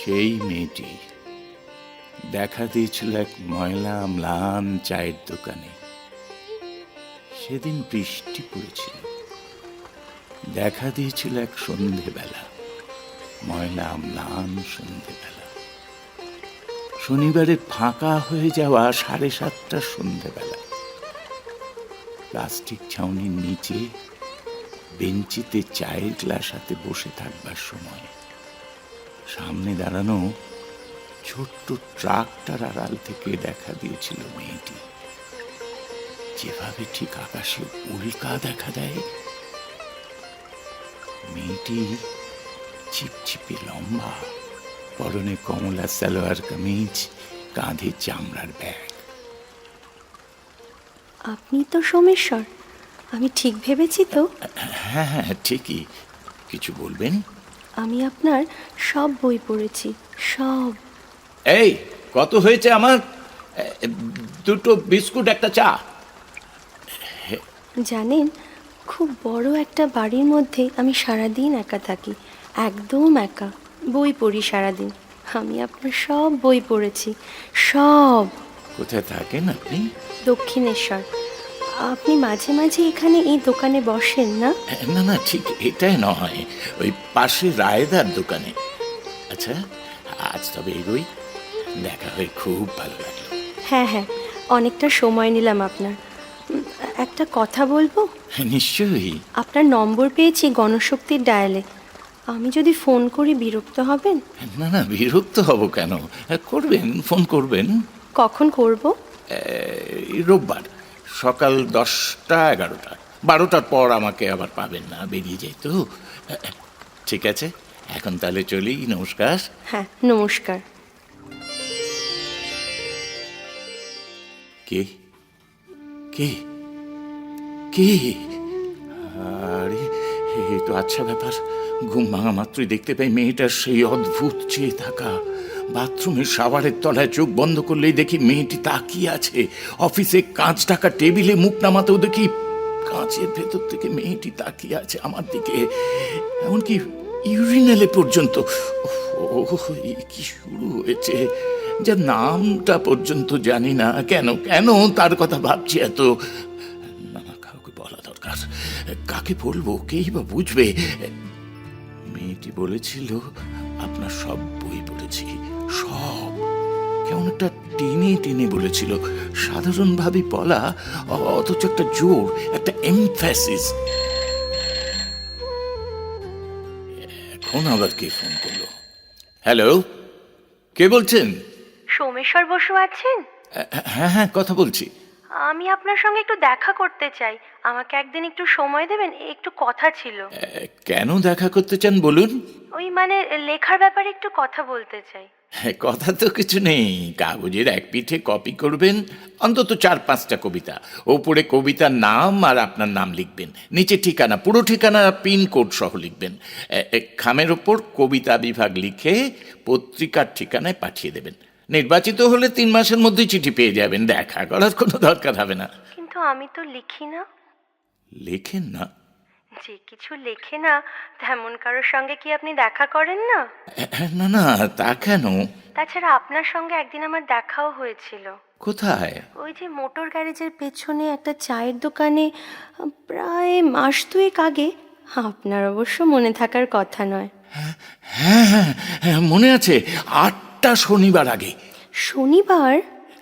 সেই মেয়েটি দেখা দিয়েছিল এক ময়লা ম্লান চায়ের দোকানে। সেদিন বৃষ্টি পড়েছিল। দেখা দিয়েছিল এক সন্ধেবেলা, ময়লা ম্লান সন্ধেবেলা, শনিবারে ফাঁকা হয়ে যাওয়া 7:30 সন্ধেবেলা। প্লাস্টিক ছাউনির নিচে বেঞ্চিতে চায়ের গ্লাস হাতে বসে থাকবার সময় সামনে দাঁড়ানো ছোট্ট ট্রাকটার আড়াল থেকে দেখা দিয়েছিল মেয়েটি। যেভাবে ঠিক আকাশে উল্কা দেখা দেয়, মেয়েটি চিপচিপে লম্বা, পরনে কমলা সালোয়ার কামিজ, কাঁধে চামড়ার ব্যাগ। আপনি তো সোমেশ্বর, আমি ঠিক ভেবেছি তো? হ্যাঁ হ্যাঁ, ঠিকই। কিছু বলবেন? আমি আপনার সব বই পড়েছি, সব। এই কত হয়েছে আমার? 2 বিস্কুট, একটা চা। জানেন, খুব বড় একটা বাড়ির মধ্যে আমি সারাদিন একা থাকি, একদম একা। বই পড়ি সারাদিন। আমি আপনার সব বই পড়েছি, সব। কোথায় থাকেন আপনি? দক্ষিণেশ্বর। আপনি মাঝে মাঝে এখানে এই দোকানে বসেন না? না না, ঠিক এটাই নয়, ওই পাশে রায়দার দোকানে। আচ্ছা, আজ তবে এগোই। দেখা হয়ে খুব ভালো লাগলো। হ্যাঁ হ্যাঁ, অনেকটা সময় নিলাম আপনার। একটা কথা বলবো? নিশ্চয়ই। আপনার নম্বর পেয়েছি গণশক্তির ডায়ালে। আমি যদি ফোন করি বিরক্ত হবেন? না না, বিরক্ত হব কেন? করবেন, ফোন করবেন। কখন করব? রোববার সকাল 10টা 11টা, 12টার পর আমাকে আবার পাবেন না, বেরিয়ে যাই তো। ঠিক আছে, এখন তাহলে চলি। নমস্কার। হ্যাঁ, নমস্কার। কে কে কে? আরে, এই তো আচ্ছা ব্যাপার। ঘুম ভাঙা মাত্রই দেখতে পাই মেয়েটার সেই অদ্ভুত চেয়ে থাকা। বাথরুমের শাওয়ারের তলায় চোখ বন্ধ করলেই দেখি মেয়েটি তাকিয়ে আছে। অফিসে কাঁচ ঢাকা টেবিলে মুখ নামাতেও দেখি কাঁচের ভেতর থেকে মেয়েটি তাকিয়ে আছে আমার দিকে। এমনকি ইউরিনালে পর্যন্ত। কি শুরু হয়েছে! যার নামটা পর্যন্ত জানি না, কেন কেন তার কথা ভাবছি এত। না না, কাউকে বলা দরকার। কাকে বলবো? কেই বা বুঝবে? মেয়েটি বলেছিল আপনার সব বই পড়েছি, সব। কেমন একটা টেনে টেনে বলেছিল, সাধারণভাবে বলা, অথচ একটা জোর, একটা এমফ্যাসিস। এখন আবার কে ফোন করলো? হ্যালো, কে বলছেন? সোমেশ্বর বসু আছেন? হ্যাঁ হ্যাঁ, কথা বলছি। আমি আপনার সঙ্গে একটু দেখা করতে চাই। আমাকে একদিন একটু সময় দেবেন? একটু কথা ছিল। কেন দেখা করতে চান বলুন? ওই মানে লেখার ব্যাপারে একটু কথা বলতে চাই। কথা তো কিছু নেই। কাগজের এক পিঠে কপি করবেন অন্তত 4-5টা কবিতা। ওপরে কবিতার নাম আর আপনার নাম লিখবেন, নিচে ঠিকানা, পুরো ঠিকানা পিনকোড সহ লিখবেন। খামের ওপর কবিতা বিভাগ লিখে পত্রিকার ঠিকানায় পাঠিয়ে দেবেন। নির্বাচিত হলে 3 মাসের মধ্যেই চিঠি পেয়ে যাবেন। দেখা করার কোনো দরকার হবে না। কিন্তু আমি তো লিখি না। লেখেন না? যে কিছু লেখে না তেমন কারোর সঙ্গে কি আপনি দেখা করেন না? না না, তা কেন? তাছাড়া আপনার সঙ্গে একদিন আমার দেখাও হয়েছিল। কোথায়? ওই যে মোটর গ্যারেজের পেছনে একটা চায়ের দোকানে, প্রায় মাস 2 আগে। আপনার অবশ্য মনে থাকার কথা নয়। হ্যাঁ হ্যাঁ হ্যাঁ, মনে আছে। 8টা শনিবার আগে। শনিবার?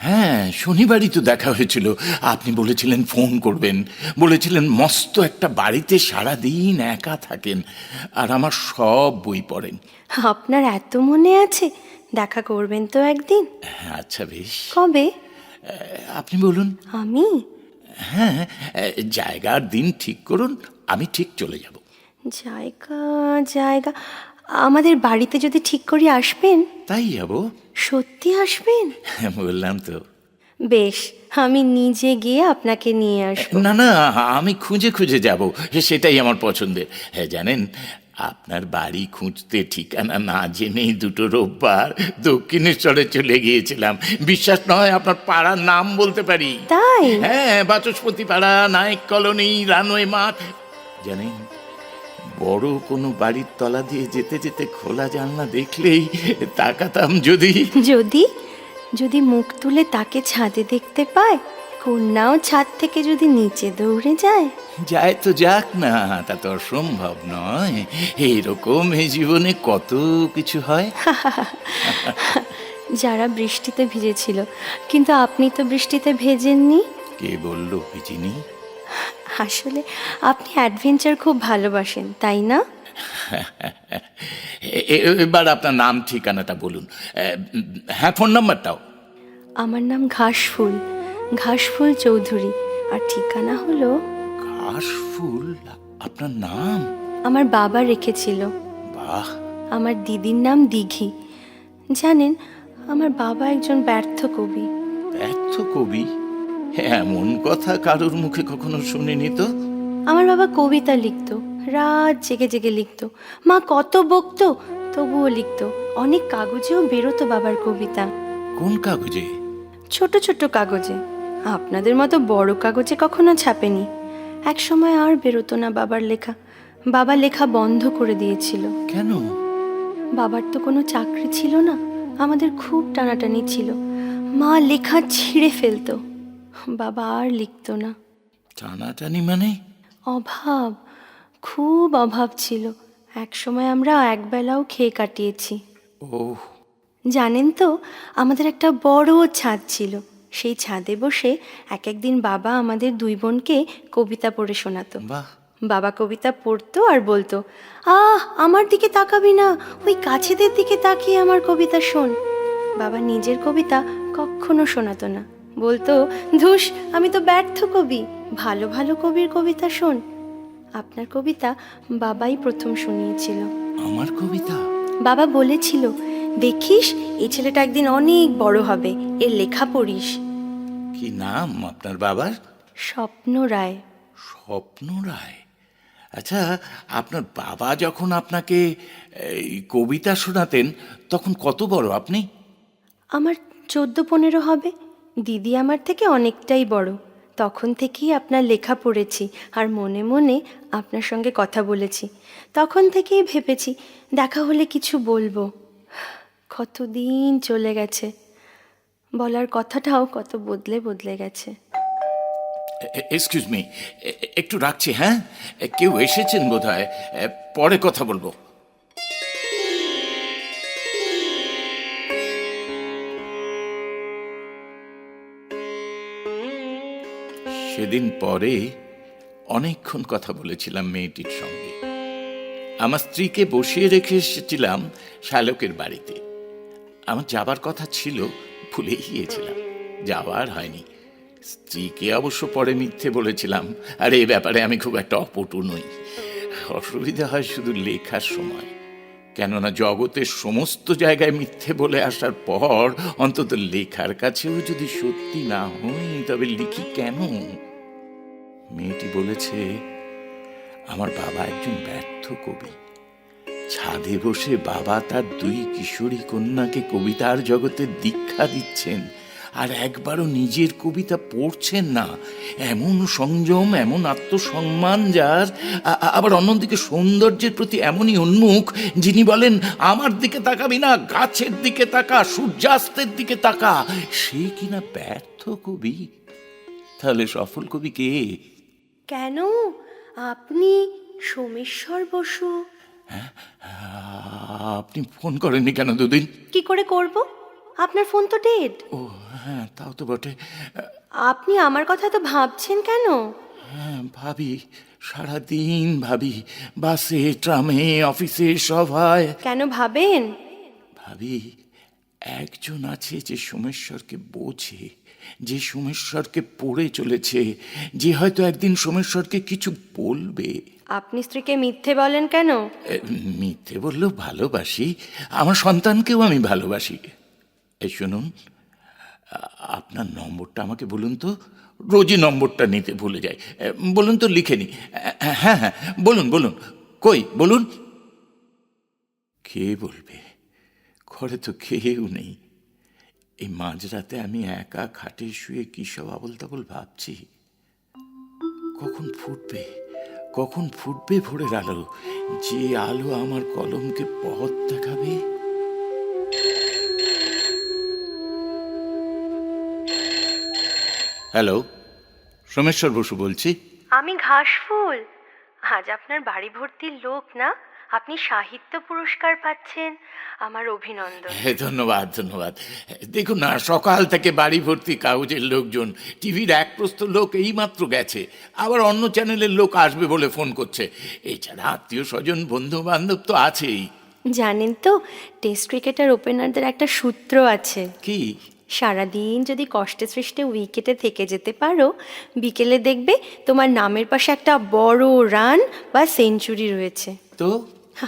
হ্যাঁ, শনিবারই তো দেখা হয়েছিল। আপনি বলেছিলেন ফোন করবেন, বলেছিলেন মস্ত একটা বাড়িতে সারাদিন একা থাকেন আর আমার সব বই পড়েন। আপনার এত মনে আছে? দেখা করবেন তো একদিন? আচ্ছা বেশ। কবে? আপনি বলুন। আমি? হ্যাঁ, জায়গা আর দিন ঠিক করুন, আমি ঠিক চলে যাব। জায়গা? জায়গা আমাদের বাড়িতে যদি ঠিক করি আসবেন? তাই যাব। সত্যি আসবেন? বললাম তো। বেশ, আমি নিজে গিয়ে আপনাকে নিয়ে আসবো। না না, আমি খুঁজে খুঁজে যাব, সেটাই আমার পছন্দের। হ্যাঁ জানেন, আপনার বাড়ি খুঁজতে ঠিকানা না জেনেই 2 রোববার দক্ষিণেশ্বরে চলে গিয়েছিলাম। বিশ্বাস নয়, আপনার পাড়ার নাম বলতে পারি। তাই? হ্যাঁ, বাচস্পতি পাড়া, নায়ক কলোনি, রানওয়ে মাঠ। জানেন, বড় কোনো বাড়ির তলা দিয়ে যেতে যেতে খোলা জানলা দেখলেই তাকাতাম যদি। যদি যদি মুখ তুলে তাকে ছাদে দেখতে পায়, কন্যাও ছাদ থেকে যদি নিচে দৌড়ে যায়। যায় তো যাক না, তা তো অসম্ভব নয়। এইরকম এই জীবনে কত কিছু হয়। যারা বৃষ্টিতে ভিজেছিল, কিন্তু আপনি তো বৃষ্টিতে ভেজেননি। কে বলল ভিজিনি? আসলে আপনি অ্যাডভেঞ্চার খুব ভালোবাসেন, তাই না? এবার আপনার নাম ঠিকানাটা বলুন। হ্যাঁ, ফোন নাম্বারটাও। আমার নাম ঘাসফুল, ঘাসফুল চৌধুরী। আর ঠিকানা হলো, ঘাসফুল? আপনার নাম? আমার বাবা রেখেছিল। বাহ! আমার দিদির নাম দিঘি। জানেন, আমার বাবা একজন ব্যর্থ কবি। ব্যর্থ কবি? এমন কথা কারোর মুখে কখনো শুনিনি তো। আমার বাবা কবিতা লিখতো, রাত জেগে জেগে লিখতো। মা কত বকতো, তবুও লিখতো। অনেক কাগজেও বেরোতো বাবার কবিতা। কোন কাগজে? ছোট ছোট কাগজে, আপনাদের মতো বড় কাগজে কখনো ছাপেনি। এক সময় আর বেরোতো না বাবার লেখা। বাবা লেখা বন্ধ করে দিয়েছিল। কেন? বাবার তো কোনো চাকরি ছিল না, আমাদের খুব টানাটানি ছিল। মা লেখা ছিঁড়ে ফেলতো, বাবা আর লিখতো না। টানাটানি মানে? অভাব, খুব অভাব ছিল। এক সময় আমরা একবেলাও খেয়ে কাটিয়েছি। ও, জানেন তো, আমাদের একটা বড় ছাদ ছিল। সেই ছাদে বসে এক একদিন বাবা আমাদের দুই বোনকে কবিতা পড়ে শোনাতো। বাহ! বাবা কবিতা পড়তো আর বলতো, আমার দিকে তাকাবি না, ওই গাছেদের দিকে তাকিয়ে আমার কবিতা শোন। বাবা নিজের কবিতা কখনো শোনাতো না, বলতো, ধুস, আমি তো ব্যর্থ কবি, ভালো ভালো কবির কবিতা শোন। আপনার কবিতা বাবাই প্রথম শুনিয়েছিল। আমার কবিতা? বাবা বলেছিল, দেখিস, এই ছেলেটা একদিন অনেক বড় হবে, এর লেখা পড়িস। কি নাম আপনার বাবার? স্বপ্ন রায়। স্বপ্ন রায়? আচ্ছা, আপনার বাবা যখন আপনাকে এই কবিতা শোনাতেন তখন কত বড় আপনি? আমার 14-15 হবে। দিদি আমার থেকে অনেকটাই বড়। তখন থেকেই আপনার লেখা পড়েছি আর মনে মনে আপনার সঙ্গে কথা বলেছি। তখন থেকেই ভেবেছি দেখা হলে কিছু বলবো। কতদিন চলে গেছে, বলার কথাটাও কত বদলে বদলে গেছে। এক্সকিউজ মি, একটু রাখছি। হ্যাঁ, কেউ এসেছেন বোধহয়, পরে কথা বলবো। সেদিন পরে অনেকক্ষণ কথা বলেছিলাম মেয়েটির সঙ্গে। আমার স্ত্রীকে বসিয়ে রেখে এসেছিলাম শ্যালকের বাড়িতে। আমার যাবার কথা ছিল, ভুলেই গিয়েছিলাম, যাওয়ার হয়নি। স্ত্রীকে অবশ্য পরে মিথ্যে বলেছিলাম, আর এই ব্যাপারে আমি খুব একটা অপটু নই। অসুবিধা হয় শুধু লেখার সময়, কেননা জগতের সমস্ত জায়গায় মিথ্যে বলে আসার পর অন্তত লেখার কাছেও যদি সত্যি না হই তবে লিখি কেন? মেয়েটি বলেছে আমার বাবা একজন ব্যর্থ কবি। ছাদে বসে বাবা তার দুই কিশোরী কন্যাকে কবিতার জগতে দীক্ষা দিচ্ছেন, আর একবারও নিজের কবিতা পড়ছেন না। এমন সংযম, এমন আত্মসম্মান যার, আবার অন্যদিকে সৌন্দর্যের প্রতি এমনই উন্মুখ যিনি বলেন, আমার দিকে তাকাবি না, গাছের দিকে তাকা, সূর্যাস্তের দিকে তাকা। সে কিনা ব্যর্থ কবি? তাহলে সফল কবি কে? কেন, আপনি সোমেশ্বর বসু। আপনি ফোন করেননি কেন দুদিন? কি করে করব, আপনার ফোন তো ডেড। ও হ্যাঁ, তাও তো বটে। আপনি আমার কথা তো ভাবছেন কেন? হ্যাঁ, ভাবি, সারাদিন ভাবি, বাসে, ট্রামে, অফিসে, সভায়। কেন ভাবেন? ভাবি, একজন আছে যে সোমেশ্বরকে বোঝে, যে সোমেশ্বরকে পড়ে চলেছে, যে হয়তো একদিন সোমেশ্বরকে কিছু বলবে। আপনি স্ত্রীকে মিথ্যে বলেন কেন? মিথ্যে বললেও ভালোবাসি, আমার সন্তানকেও আমি ভালোবাসি। এই শুনুন, আপনার নম্বরটা আমাকে বলুন তো, রোজই নম্বরটা নিতে ভুলে যাই। বলুন তো, লিখে নি। হ্যাঁ হ্যাঁ, বলুন বলুন, কই বলুন। কে বলবে? ঘরে তো কেউ নেই। এই মাঝরাতে আমি একা খাটে শুয়ে কি সব আবল তাবল ভাবছি। কখন ফুটবে, কখন ফুটবে ভোরের আলো, যে আলো আমার কলমকে পথ দেখাবে। হ্যালো, সোমেশ্বর বসু বলছি। আমি ঘাসফুল। আজ আপনার বাড়ি ভর্তি লোক না, আপনি সাহিত্য পুরস্কার পাচ্ছেন, আমার অভিনন্দন। ধন্যবাদ ধন্যবাদ। দেখুন না, সকাল থেকে বাড়ি ভর্তি কাগজের লোকজন, টিভির এক প্রস্থ লোক এইমাত্র গেছে, আবার অন্য চ্যানেলের লোক আসবে বলে ফোন করছে। এছাড়া আত্মীয় স্বজন বন্ধু বান্ধব তো আছেই। জানেন তো, টেস্ট ক্রিকেটার ওপেনারদের একটা সূত্র আছে। কি? সারাদিন যদি কষ্টে সৃষ্টে উইকেটে থেকে যেতে পারো, বিকেলে দেখবে তোমার নামের পাশে একটা বড় রান বা সেঞ্চুরি রয়েছে। তো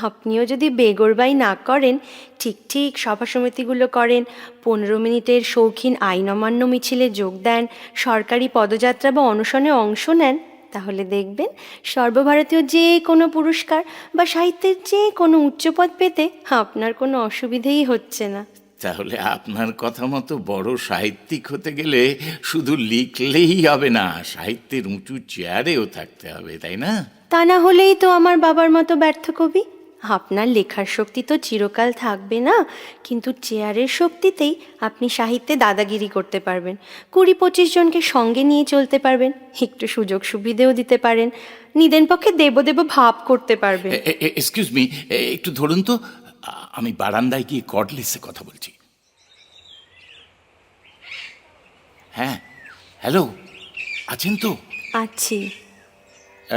আপনিও যদি বেগরবাই না করেন, ঠিক ঠিক সভা সমিতিগুলো করেন, 15 মিনিটের শৌখিন আইন অমান্য মিছিলে যোগ দেন, সরকারি পদযাত্রা বা অনশনে অংশ নেন, তাহলে দেখবেন সর্বভারতীয় যে কোনো পুরস্কার বা সাহিত্যের যে কোনো উচ্চপদ পেতে আপনার কোনো অসুবিধেই হচ্ছে না। তাহলে আপনার কথা মতো বড় সাহিত্যিক হতে গেলে শুধু লিখলেই হবে না, সাহিত্যের উঁচু চেয়ারেও থাকতে হবে, তাই না? তা না হলেই তো আমার বাবার মতো ব্যর্থ কবি। আপনার লেখার শক্তি তো চিরকাল থাকবে না, কিন্তু চেয়ারের শক্তিতেই আপনি সাহিত্যে দাদাগিরি করতে পারবেন, 20-25 জনকে সঙ্গে নিয়ে চলতে পারবেন, একটু সুযোগ সুবিধেও দিতে পারেন, নিদেন পক্ষে দেব ভাব করতে পারবেন। এক্সকিউজ মি, একটু ধরুন তো, আমি বারান্দায় গিয়ে কর্ডলেসে কথা বলছি। হ্যাঁ, হ্যালো, আছেন তো? আছি।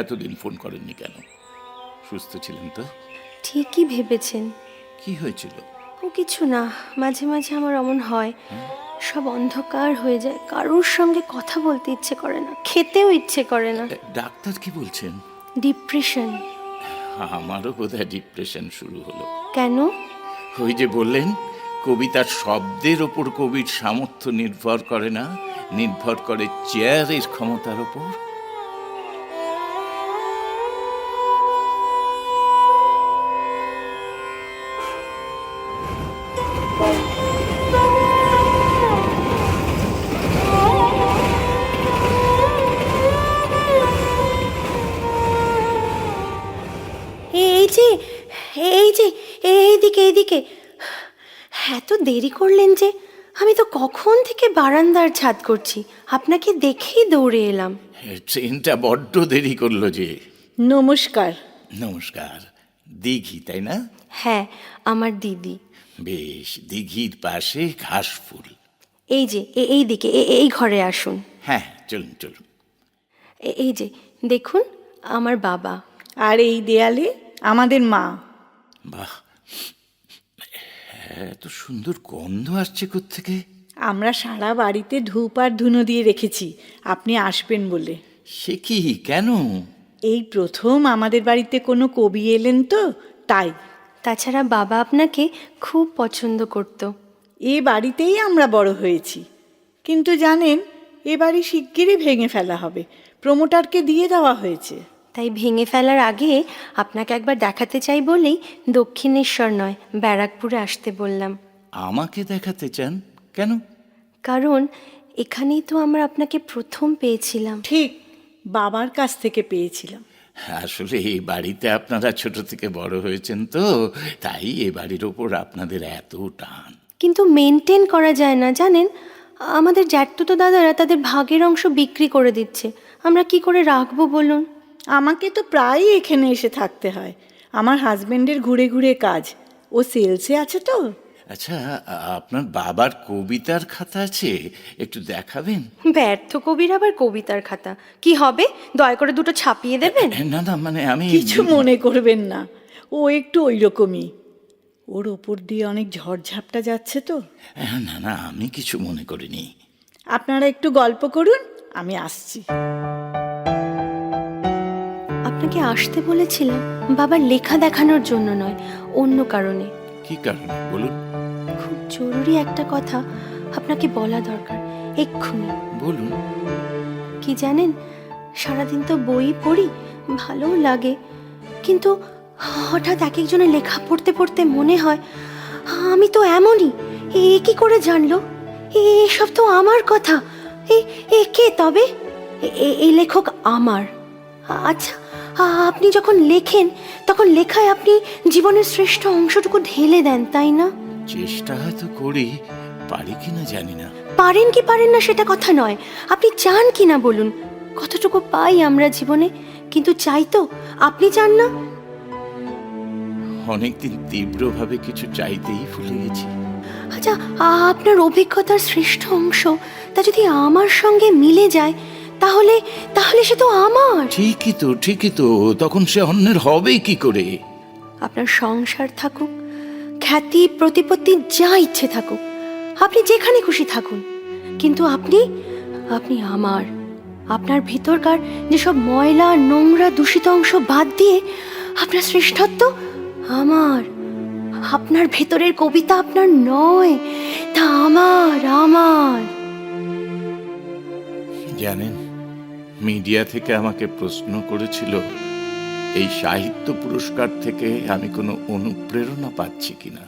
এতদিন ফোন করেননি কেন? সুস্থ ছিলেন তো? ঠিকই ভেবেছেন। কি হয়েছিল? ও কিছু না, মাঝে মাঝে আমার অমন হয়, সব অন্ধকার হয়ে যায়, কারোর সঙ্গে কথা বলতে ইচ্ছে করে না, খেতেও ইচ্ছে করে না। ডাক্তার কি বলছেন? ডিপ্রেশন। আমারও বোধহয় ডিপ্রেশন শুরু হলো। কেন? ওই যে বললেন, কবিতার শব্দের ওপর কবির সামর্থ্য নির্ভর করে না, নির্ভর করে চেয়ারের ক্ষমতার ওপর। এই যে এই যে এইদিকে এত দেরি করলেন যে, আমি তো কখন থেকে বারান্দার ছাদ করছি, আপনাকে দেখেই দৌড়ে এলাম। ট্রেনটা বড্ড দেরি করলো যে। নমস্কার। নমস্কার। দিঘি, তাই না? হ্যাঁ, আমার দিদি। বেশ, দিঘির পাশে ঘাসফুল। এই যে এইদিকে এই ঘরে আসুন। হ্যাঁ, চলুন চলুন। এই যে দেখুন, আমার বাবা। আর এই দেয়ালে আমাদের মা। বাহ, এত সুন্দর গন্ধ আসছে কোত্থেকে? আমরা সারা বাড়িতে ধূপ আর ধুনো দিয়ে রেখেছি আপনি আসবেন বলে। সে কি, কেন? এই প্রথম আমাদের বাড়িতে কোনো কবি এলেন তো, তাই। তাছাড়া বাবা আপনাকে খুব পছন্দ করত। এ বাড়িতেই আমরা বড় হয়েছি, কিন্তু জানেন, এ বাড়ি শিগগিরই ভেঙে ফেলা হবে, প্রমোটারকে দিয়ে দেওয়া হয়েছে। তাই ভেঙে ফেলার আগে আপনাকে একবার দেখাতে চাই বলেই দক্ষিণেশ্বর নয়, ব্যারাকপুরে আসতে বললাম। আমাকে দেখাতে চান কেন? কারণ এখানেই তো আমরা আপনাকে প্রথম পেয়েছিলাম। ঠিক, বাবার কাছ থেকে পেয়েছিলাম। আসলে এই বাড়িতে আপনারা ছোট থেকে বড় হয়েছেন তো, তাই এ বাড়ির ওপর আপনাদের এত টান। কিন্তু মেনটেন করা যায় না জানেন, আমাদের জ্যাঠতুতো দাদারা তাদের ভাগের অংশ বিক্রি করে দিচ্ছে, আমরা কি করে রাখবো বলুন? আমাকে তো প্রায়ই এখানে এসে থাকতে হয়, আমার হাজবেন্ডের ঘুরে ঘুরে কাজ, ও সেলসে আছে তো। আচ্ছা, আপনার বাবার কবিতার খাতা আছে, একটু দেখাবেন? ব্যর্থ কবির আবার কবিতার খাতা কি হবে, দয়া করে দুটো ছাপিয়ে দেবেন। না না, মানে আমি কিছু মনে করবেন না, ও একটু ওই রকমই, ওর ওপর দিয়ে অনেক ঝড়ঝাপটা যাচ্ছে তো। না না, আমি কিছু মনে করিনি। আপনারা একটু গল্প করুন, আমি আসছি। আপনাকে আসতে বলেছিলাম বাবার লেখা দেখানোর জন্য নয়, অন্য কারণে। কি কারণে বলুন? খুব জরুরি একটা কথা আপনাকে বলা দরকার, এক্ষুনি। বলুন। কি জানেন, সারাদিন তো বই পড়ি, ভালোও লাগে, কিন্তু হঠাৎ এক একজনের লেখা পড়তে পড়তে মনে হয় আমি তো এমনই। এ কি করে জানলো? এসব তো আমার কথা। এ কে তবে? এই লেখক আমার। আচ্ছা, আপনি যখন লেখেন তখন লেখায় আপনি জীবনের শ্রেষ্ঠ অংশটুকু ঢেলে দেন, তাই না? চেষ্টা হয়তো করি, পারি কিনা জানি না। পারেন কি পারেন না সেটা কথা নয়, আপনি চান কি না বলুন। কতটুকু পাই আমরা জীবনে, কিন্তু চাই তো, আপনি চান না? অনেকদিন তীব্রভাবে কিছু চাইতেই ভুলে গেছি। আচ্ছা, আপনার অভিজ্ঞতার শ্রেষ্ঠ অংশ তা যদি আমার সঙ্গে মিলে যায়, তাহলে তাহলে সে তো আমার। ঠিকই তো, তখন সে অন্যের হবে কি করে? আপনার সংসার থাকুক, খ্যাতি প্রতিপত্তি যা ইচ্ছে থাকুক, আপনি যেখানে খুশি থাকুন, কিন্তু আপনি আপনি আমার। আপনার ভিতরকার যেসব ময়লা নোংরা দূষিত অংশ বাদ দিয়ে আপনার শ্রেষ্ঠত্ব আমার। আপনার ভেতরের কবিতা আপনার নয়, তা আমার আমার। জানেন, মিডিয়া থেকে আমাকে প্রশ্ন করেছিল এই সাহিত্য পুরস্কার থেকে আমি কোনো অনুপ্রেরণা পাচ্ছি কিনা।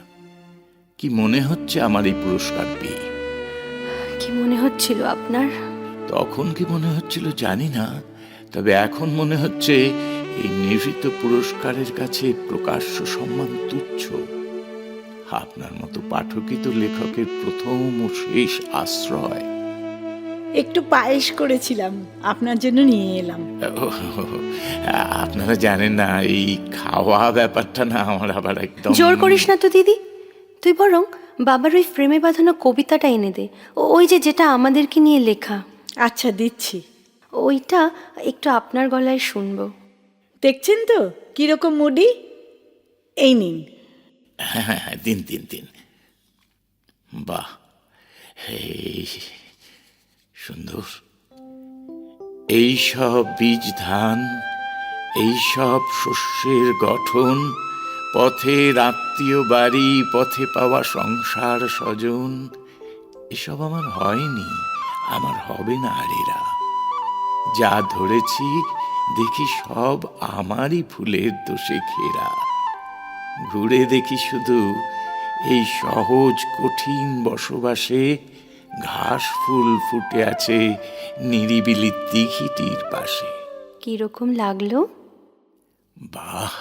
কি মনে হচ্ছে আমার এই পুরস্কার পেয়ে? কি মনে হচ্ছিল আপনার? তখন কি মনে হচ্ছিল জানি না, তবে এখন মনে হচ্ছে এই নিভৃত পুরস্কারের কাছে প্রকাশ্য সম্মান তুচ্ছ। আপনার মতো পাঠকই তো লেখকের প্রথম ও শেষ আশ্রয়। একটু পায়েস করেছিলাম, আপনার জন্য নিয়ে এলাম। আপনারা জানেন না, এই খাওয়া ব্যাপারটা না আমার আবার একদম। জোর করিস না তো দিদি, তুই বরং বাবার ওই ফ্রেমে বাঁধানো কবিতাটা এনে দে, ওই যেটা আমাদেরকে নিয়ে লেখা। আচ্ছা, দিচ্ছি। ওইটা একটু আপনার গলায় শুনবো। দেখছেন তো কিরকম মুডি? এই নিন। হ্যাঁ, দিন। বাহ, এই সুন্দর। এই সব বীজ ধান, এই সব শস্যের গঠন, পথের আত্মীয় বাড়ি, পথে পাওয়া সংসার স্বজন, এসব আমার হয়নি, আমার হবে না। আর এরা যা ধরেছি দেখি সব আমারই ফুলের দোষে ঘেরা। ঘুরে দেখি শুধু এই সহজ কঠিন বসবাসে ঘাস ফুল ফুটে আছে নিরিবিলি দিঘিটির পাশে। কিরকম লাগলো? বাহ,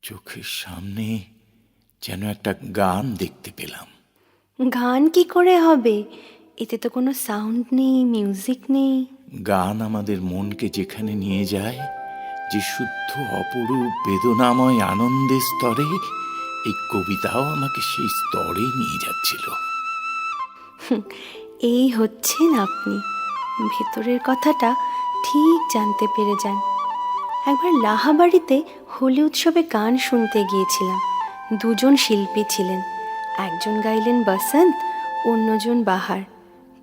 চোখের সামনে যেন একটা গান দেখতে পেলাম। গান কি করে হবে? এতে তো কোনো সাউন্ড নেই, মিউজিক নেই। গান আমাদের মনকে যেখানে নিয়ে যায়, যে শুদ্ধ অপরূপ বেদনাময় আনন্দের স্তরে, এই কবিতাও আমাকে সেই স্তরে নিয়ে যাচ্ছিল। এই হচ্ছেন আপনি, ভেতরের কথাটা ঠিক জানতে পেরে যান। একবার লাহাবাড়িতে হোলি উৎসবে গান শুনতে গিয়েছিলাম। দুজন শিল্পী ছিলেন, একজন গাইলেন বসন্ত, অন্যজন বাহার।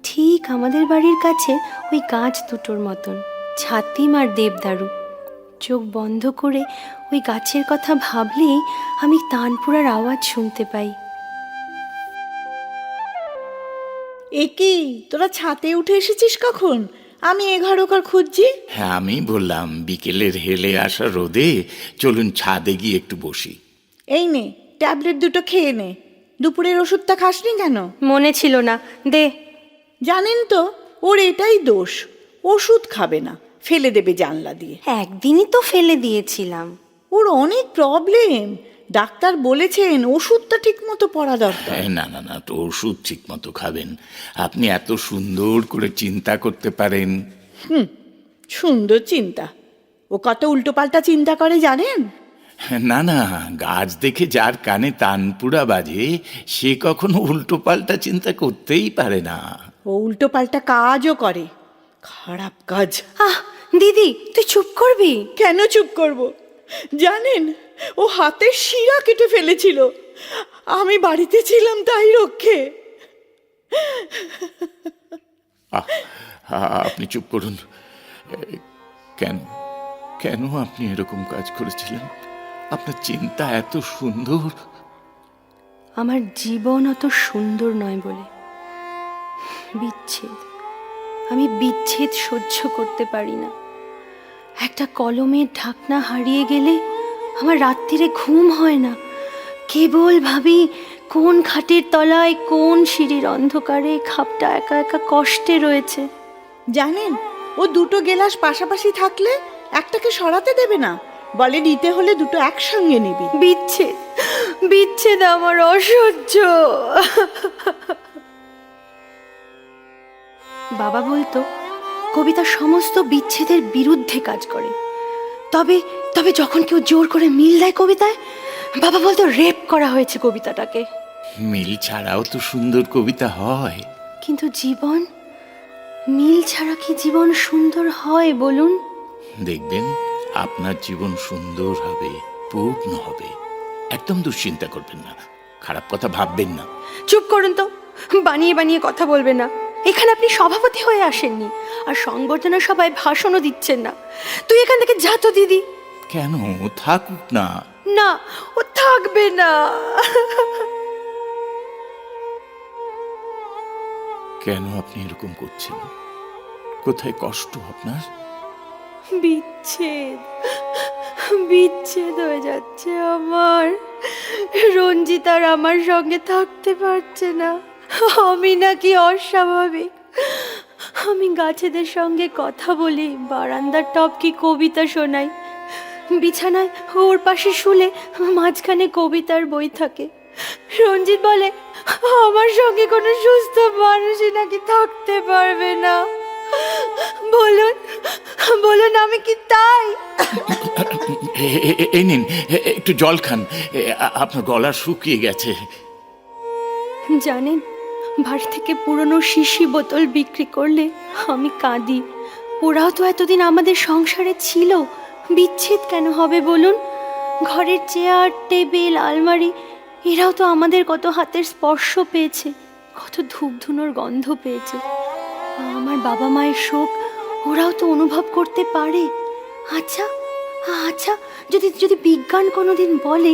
ঠিক আমাদের বাড়ির কাছে ওই গাছ দুটোর মতন, ছাতিম আর দেবদারু। চোখ বন্ধ করে ওই গাছের কথা ভাবলেই আমি তানপুরার আওয়াজ শুনতে পাই। এ কি, তোরা ছাতে উঠে এসেছিস কখন? আমি এঘর খুঁজছি। হ্যাঁ, আমি বললাম বিকেলের হেলে আসা রোদে চলুন ছাদে গিয়ে একটু বসি। এই নে, ট্যাবলেট দুটো খেয়ে নে। দুপুরের ওষুধটা খাসনি কেন? মনে ছিল না, দে। জানেন তো, ওর এটাই দোষ, ওষুধ খাবে না, ফেলে দেবে জানলা দিয়ে। একদিনই তো ফেলে দিয়েছিলাম। ওর অনেক প্রবলেম, ডাক্তার বলেছেন ওষুধটা ঠিক মতো পড়া দরকার। না, তো ওষুধ ঠিক মতো খাবেন। আপনি এত সুন্দর করে চিন্তা করতে পারেন। সুন্দর চিন্তা? ও কত উল্টোপাল্টা চিন্তা করে জানেন? না, গাছ দেখে যার কানে তানপুরা বাজে সে কখনো উল্টোপাল্টা চিন্তা করতেই পারে না। ও উল্টোপাল্টা কাজও করে, খারাপ কাজ। দিদি, তুই চুপ করবি? কেন চুপ করব? জানেন, ও হাতের শিরা কেটে ফেলেছিল, আমি বাড়িতে ছিলাম তাই রক্ষে। আপনি চুপ করুন। কেন আপনি এরকম কাজ করেছিলেন? আপনার চিন্তা এত সুন্দর। আমার জীবন অত সুন্দর নয় বলে। বিচ্ছেদ, আমি বিচ্ছেদ সহ্য করতে পারি না। একটা কলমের ঢাকনা হারিয়ে গেলে আমার রাত্রিরে ঘুম হয় না। কেবল ভাবি কোন খাটের তলায়, কোন সিঁড়ির অন্ধকারে খাপটা একা একা কষ্টে রয়েছে। জানেন, ও ও দুটো গেলাস পাশাপাশি থাকলে একটাকে সরাতে দেবে না, বলে নিতে হলে দুটো একসঙ্গে নিবি। বিচ্ছেদ, বিচ্ছেদ আমার অসহ্য। বাবা বলতো কবিতা সমস্ত বিচ্ছেদের বিরুদ্ধে কাজ করে। তবে তবে যখন কেউ জোর করে মিল দেয় কবিতায়, বাবা বলতো রেপ করা হয়েছে কবিতাটাকে। মিল ছাড়াও তো সুন্দর কবিতা হয়। কিন্তু জীবন, মিল ছাড়া কি জীবন সুন্দর হয় বলুন? দেখবেন আপনার জীবন সুন্দর হবে, পূর্ণ হবে। একদম দুশ্চিন্তা করবেন না, খারাপ কথা ভাববেন না। চুপ করুন তো, বানিয়ে বানিয়ে কথা বলবেন না। এখানে আপনি সভাপতি হয়ে আসেননি, আর সংবর্ধনা সভায় ভাষণও দিচ্ছেন না। তুই এখান থেকে যা তো দিদি। কেন? থাকুক না। না, ও থাকবে না। কেন আপনি এরকম করছেন? কোথায় কষ্ট আপনার? বিচ্ছেদ, বিচ্ছেদ হয়ে যাচ্ছে আমার। রঞ্জিত আর আমার সঙ্গে থাকতে পারছে না। আমি নাকি অস্বাভাবিক? আমি গাছেদের সঙ্গে কথা বলি, বারান্দার টপকি কবিতা শোনাই, বিছানায় ওর পাশে শুলে মাঝখানে কবিতার বই থাকে। রঞ্জিত বলে আমার সঙ্গে কোনো সুস্থ মানুষই নাকি থাকতে পারবে না। বলুন, বলুন আমি কি তাই? এই নিন, একটু জল খান, আপনার গলা শুকিয়ে গেছে। জানেন, বাড়ি থেকে পুরনো শিশি বোতল বিক্রি করলে আমি কাঁদি। ওরাও তো এতদিন আমাদের সংসারে ছিল, বিচ্ছেদ কেন হবে বলুন? ঘরের চেয়ার, টেবিল, আলমারি, এরাও তো আমাদের কত হাতের স্পর্শ পেয়েছে, কত ধূপধুনোর গন্ধ পেয়েছে। আমার বাবা মায়ের শোক ওরাও তো অনুভব করতে পারে। আচ্ছা আচ্ছা, যদি যদি বিজ্ঞান কোনোদিন বলে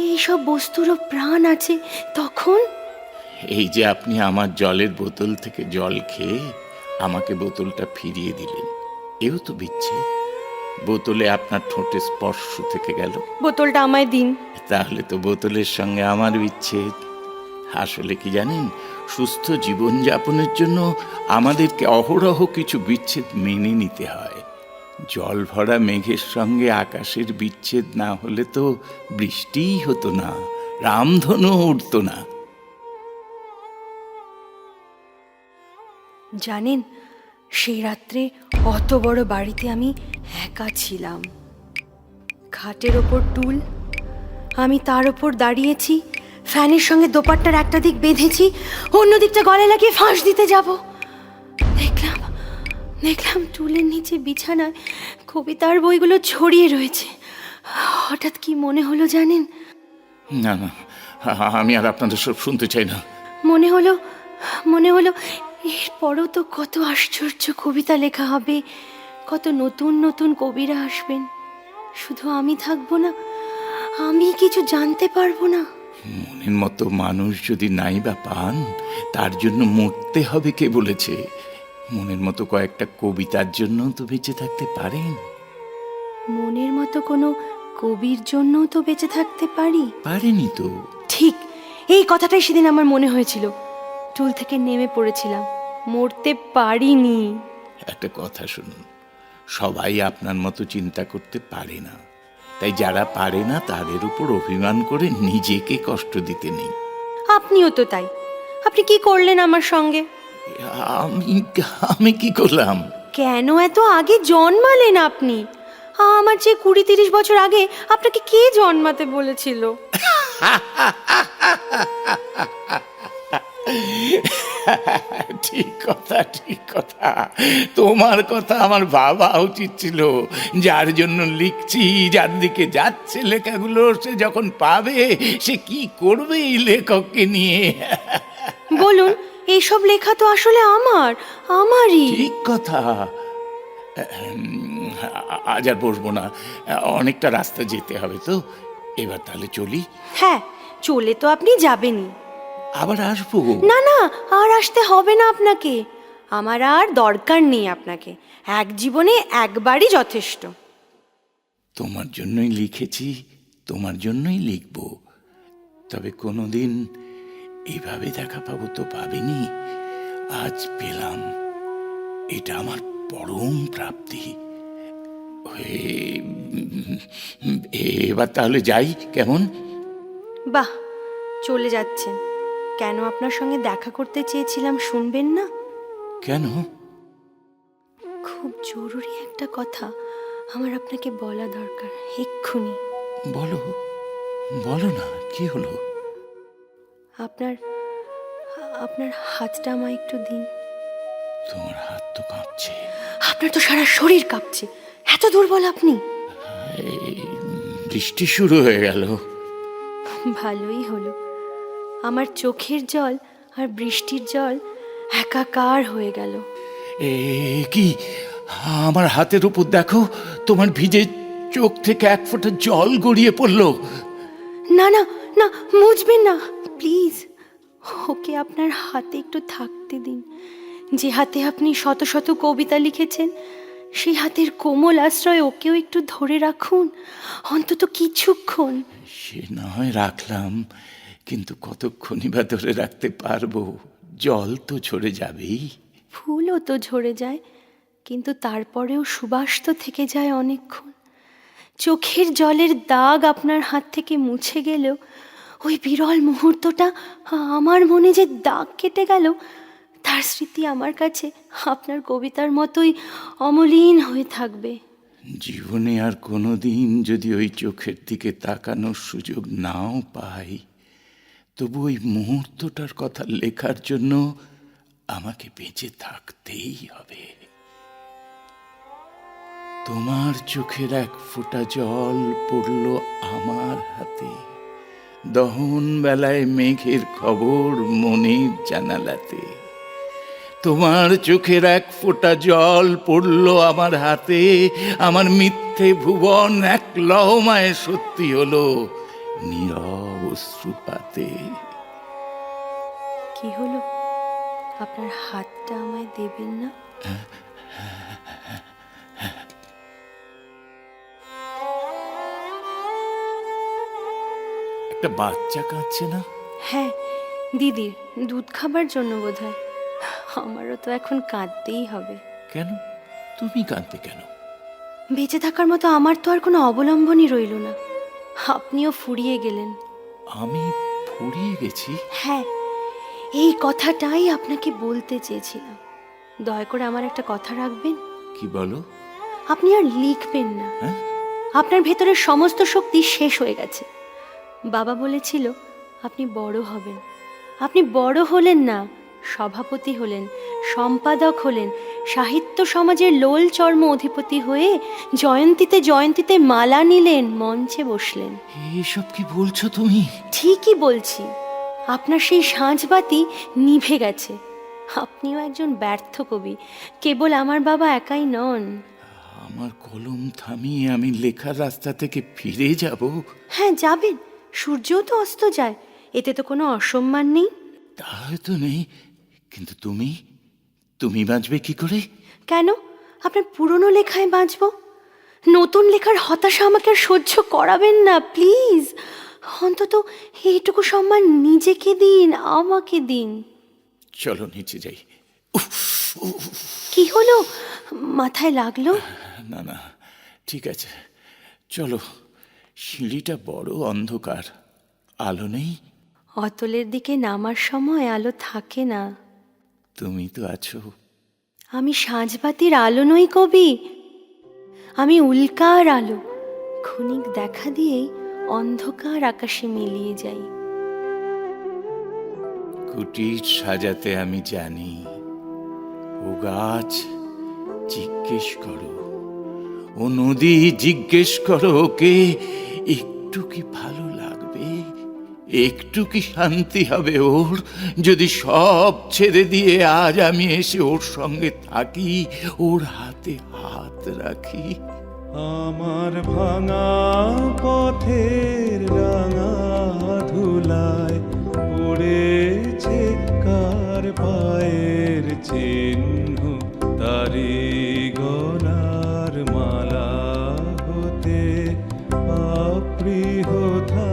এইসব বস্তুরও প্রাণ আছে, তখন? এই যে আপনি আমার জলের বোতল থেকে জল খেয়ে আমাকে বোতলটা ফিরিয়ে দিলেন, এও তো বিচ্ছেদ। বোতলে আপনার ঠোঁটে স্পর্শ থেকে গেল, বোতলটা আমায় দিন। তাহলে তো বোতলের সঙ্গে আমার বিচ্ছেদ। আসলে কি জানেন, সুস্থ জীবনযাপনের জন্য আমাদেরকে অহরহ কিছু বিচ্ছেদ মেনে নিতে হয়। জল ভরা মেঘের সঙ্গে আকাশের বিচ্ছেদ না হলে তো বৃষ্টিই হতো না, রামধনু উঠতো না। জানেন, সেই রাত্রে অত বড় বাড়িতে আমি একা ছিলাম। খাটের ওপর টুল, আমি তার ওপর দাঁড়িয়েছি, ফ্যানের সঙ্গে দোপাট্টার একটা দিক বেঁধেছি, অন্য দিকটা গলায় লাগিয়ে ফাঁস দিতে যাব। দেখলাম দেখলাম টুলের নিচে বিছানায় কবিতার বইগুলো ছড়িয়ে রয়েছে। হঠাৎ কি মনে হলো জানেন? না না, আমি আর আপনাদের সব শুনতে চাই না। মনে হলো এরপরও তো কত আশ্চর্য কবিতা লেখা হবে, কত নতুন নতুন কবিরা আসবেন। শুধু আমি থাকবো না, আমি কিছু জানতে পারবো না। মনের মতো মানুষ যদি নাই বা পান, তার জন্য মরতে হবে কে বলেছে? মনের মতো কয়েকটা কবিতার জন্য তো বেঁচে থাকতে পারেন। মনের মতো কোনো কবির জন্যও তো বেঁচে থাকতে পারি। পারেনি তো। ঠিক এই কথাটাই সেদিন আমার মনে হয়েছিল। টুল থেকে নেমে পড়েছিলাম, মরতে পারিনি। একটা কথা শুনুন, সবাই আপনার মতো চিন্তা করতে পারে না, তাই যারা পারে না তাদের উপর অভিমান করে নিজেকে কষ্ট দিতে নেই। আপনিও তো তাই। আপনি কি করলেন আমার সঙ্গে? আমি আমি কি করলাম? কেন এত আগে জন্মালেন আপনি? আমার চেয়ে 20-30 বছর আগে আপনাকে কে জন্মাতে বলেছিল? ঠিক কথা, ঠিক কথা। তোমার কথা আমার ভাবা উচিত ছিল। যার জন্য লিখছি, যার দিকে যাচ্ছে লেখাগুলো, সে যখন পাবে সে কি করবে এই লেখককে নিয়ে। বলুন, এইসব লেখা তো আসলে আমারই। ঠিক কথা। আজ আর বসবো না, অনেকটা রাস্তা যেতে হবে তো। এবার তাহলে চলি। হ্যাঁ, চলে তো আপনি যাবেনই। আবার আসবো। না না, আর আসতে হবে না আপনাকে। আমার আর দরকার নেই আপনাকে। এক জীবনে একবারই যথেষ্ট। তোমার জন্যই লিখেছি, তোমার জন্যই লিখব। তবে কোনোদিন এইভাবে দেখা পাবো তো ভাবিনি, আজ পেলাম। এটা আমার পরম প্রাপ্তি। এবার তাহলে যাই, কেমন? বাহ, চলে যাচ্ছেন কেন? আপনার সঙ্গে দেখা করতে চেয়েছিলাম, শুনবেন না? কেন? খুব জরুরি একটা কথা আমার আপনাকে বলা দরকার, এক্ষুনি। বলো, বলো না, কি হলো? আপনার আপনার হাতটা আমায় একটু দিন। তোমার হাত তো কাঁপছে। আপনার তো সারা শরীর কাঁপছে, এত দুর্বল আপনি। এই বৃষ্টি শুরু হয়ে গেল। ভালোই হলো, আমার চোখের জল আর বৃষ্টির জল একাকার হয়ে গেল। কি, আমার হাতের উপর দেখো, তোমার ভিজে চোখ থেকে এক ফোঁটা জল গড়িয়ে পড়লো। না না না, মুছবেন না প্লিজ। ওকে আপনার হাতে একটু থাকতে দিন। যে হাতে আপনি শত শত কবিতা লিখেছেন, সেই হাতের কোমল আশ্রয় ওকেও একটু ধরে রাখুন, অন্তত কিছুক্ষণ। সে না হয় রাখলাম, কিন্তু কতক্ষণই বা ধরে রাখতে পারবো? জল তো ঝরে যাবেই। ফুলও তো ঝরে যায়, কিন্তু তারপরেও সুবাস তো থেকে যায় অনেকক্ষণ। চোখের জলের দাগ আপনার হাত থেকে মুছে গেলেও ওই বিরল মুহূর্তটা আমার মনে যে দাগ কেটে গেল, তার স্মৃতি আমার কাছে আপনার কবিতার মতোই অমলিন হয়ে থাকবে। জীবনে আর কোনোদিন যদি ওই চোখের দিকে তাকানোর সুযোগ নাও পাই, তবু ওই মুহূর্তটার কথা লেখার জন্য আমাকে বেঁচে থাকতেই হবে। তোমার চোখের এক ফোঁটা জল পড়ল আমার হাতে, দহন বেলায় মেঘের খবর মনের জানালাতে। তোমার চোখের এক ফোঁটা জল পড়ল আমার হাতে, আমার মিথ্যে ভুবন এক লহমায় সত্যি হলো নীরব অশ্রুপাতে। কি হলো, আপনার হাতটা আমায় দেবেন না? একটা বাচ্চা কাঁদছে না? হ্যাঁ, দিদির দুধ খাবার জন্য বোধহয়। আমারও তো এখন কাঁদতেই হবে। কেন? তুমি কাঁদতে কেন? বেঁচে থাকার মতো আমার তো আর কোনো অবলম্বনই রইল না। আপনিও ফুরিয়ে গেলেন। আমি ফুরিয়ে গেছি? হ্যাঁ, এই কথাটাই আপনাকে বলতে চেয়েছিলাম। দয়া করে আমার একটা কথা রাখবেন। কি বলো? আপনি আর লিখবেন না। হ্যাঁ? আপনার ভেতরের সমস্ত শক্তি শেষ হয়ে গেছে। বাবা বলেছিল আপনি বড় হবেন। আপনি বড় হলেন না, সভাপতি হলেন, সম্পাদক হলেন, সাহিত্য সমাজের লোল চর্ম অধিপতি হয়ে জয়ন্তীতে জয়ন্তীতে মালা নিলেন, মঞ্চে বসলেন। এসব কি বলছো তুমি? ঠিকই বলছি। আপনার সেই সাঁঝবাতি নিভে গেছে। আপনিও একজন ব্যর্থ কবি, কেবল আমার বাবা একাই নন। আমার কলম থামিয়ে আমি লেখার রাস্তা থেকে ফিরে যাব? হ্যাঁ, যাবেন। সূর্যও তো অস্ত যায়, এতে তো কোনো অসম্মান নেই। তা হয়তো নেই, কিন্তু তুমি তুমি বাঁচবে কি করে? কেন? আপনার পুরনো লেখায় বাঁচব। নতুন লেখার হতাশা আমাকে আর সহ্য করাবেন না প্লিজ। অন্তত এইটুকু সম্মান নিজেকে দিন, আমাকে দিন। চলো নিচে যাই। কি হলো, মাথায় লাগলো? না না, ঠিক আছে, চলো। সিঁড়িটা বড় অন্ধকার, আলো নেই। অতলের দিকে নামার সময় আলো থাকে না। তুমি তো আছো। আমি সাঁঝবাতির আলো নই কবি, আমি উল্কার আলো। ক্ষণিক দেখা দিয়েই অন্ধকার আকাশে মিলিয়ে যাই। কুটির সাজাতে আমি জানি। ও গাছ জিজ্ঞেস করো, ও নদী জিজ্ঞেস করো ওকে, একটু কি ভালো লাগবে, একটু কি শান্তি হবে ওর, যদি সব ছেড়ে দিয়ে আজ আমি এসে ওর সঙ্গে থাকি, ওর হাতে হাত রাখি। আমার ভাঙা পথের রাঙা ধুলায় পড়েছে কার পায়ের চিহ্ন, তারি গলার মালা হতে অপ্রিয়তা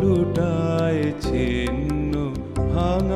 লুটায় ছিন্ন, ভাঙা